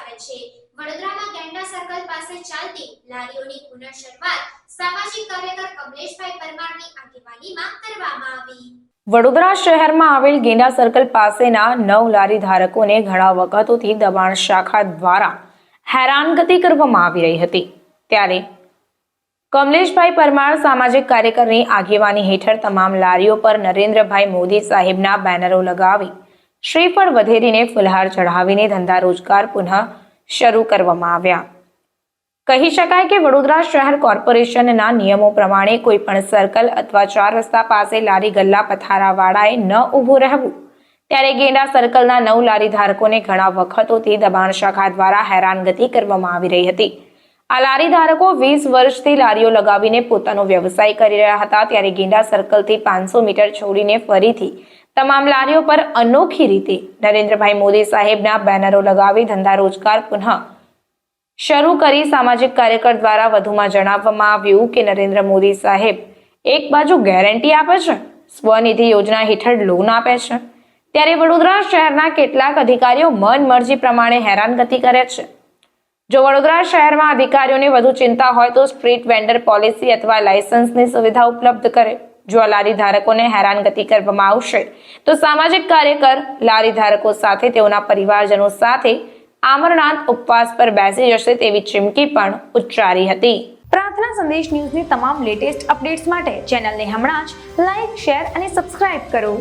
આવે છે। વડોદરામાં ગેંડા સર્કલ પાસે ચાલતી લારીઓની પુનઃશરૂઆત સામાજિક કાર્યકર કમલેશભાઈ પરમારની આગેવાનીમાં કરવામાં આવી। વડોદરા શહેરમાં આવેલ ગેંડા સર્કલ પાસેના 9 લારી ધારકોને ઘણા વખતોથી દબાણ શાખા દ્વારા હેરાનગતિ કરવામાં આવી રહી હતી, ત્યારે કમલેશભાઈ પરમાર સામાજિક કાર્યકરની આગેવાની હેઠળ તમામ લારીઓ પર નરેન્દ્રભાઈ મોદી સાહેબના બેનરો લગાવી શ્રીફળ વધેરીને ફુલહાર ચઢાવીને ધંધા રોજગાર પુનઃ શરૂ કરવામાં આવ્યા। કહી શકાય કે વડોદરા શહેર કોર્પોરેશનના નિયમો પ્રમાણે કોઈ પણ સર્કલ અથવા 4 રસ્તા પાસે લારી ગલ્લા પથારાવાળાએ ન ઊભું રહેવું, ત્યારે ગેંડા સર્કલના 9 લારી ધારકોને ઘણા વખતોથી દબાણ શાખા દ્વારા હેરાનગતિ કરવામાં આવી રહી હતી। આ લારી ધારકો 20 વર્ષથી લારીઓ લગાવીને પોતાનો વ્યવસાય કરી રહ્યા હતા, ત્યારે ગેંડા સર્કલથી 500 મીટર છોડીને ફરીથી તમામ લારીઓ પર અનોખી રીતે નરેન્દ્રભાઈ મોદી સાહેબના બેનરો લગાવી ધંધા રોજગાર પુનઃ શરૂ કરી સામાજિક કાર્યકર દ્વારા વધુમાં જણાવવામાં આવ્યું કે નરેન્દ્ર મોદી સાહેબ એક બાજુ ગેરંટી આપે છે, સ્વનિધિ યોજના હેઠળ લોન આપે છે, ત્યારે વડોદરા શહેરના કેટલાક અધિકારીઓ મનમરજી પ્રમાણે હેરાનગતિ કરે છે। જો વડોદરા શહેરમાં અધિકારીઓને વધુ ચિંતા હોય તો સ્ટ્રીટ વેન્ડર પોલિસી અથવા લાયસન્સની સુવિધા ઉપલબ્ધ કરે। જો આ લારી ધારકોને હેરાનગતિ કરવામાં આવશે તો સામાજિક કાર્યકર લારી ધારકો સાથે તેઓના પરિવારજનો સાથે આમરણાંત ઉપવાસ પર બેસી જશે તેવી ચીમકી પણ ઉચ્ચારી હતી। પ્રાર્થના સંદેશ ન્યૂઝની તમામ લેટેસ્ટ અપડેટ્સ માટે ચેનલને હમણાં જ લાઇક, શેર અને સબસ્ક્રાઇબ કરો।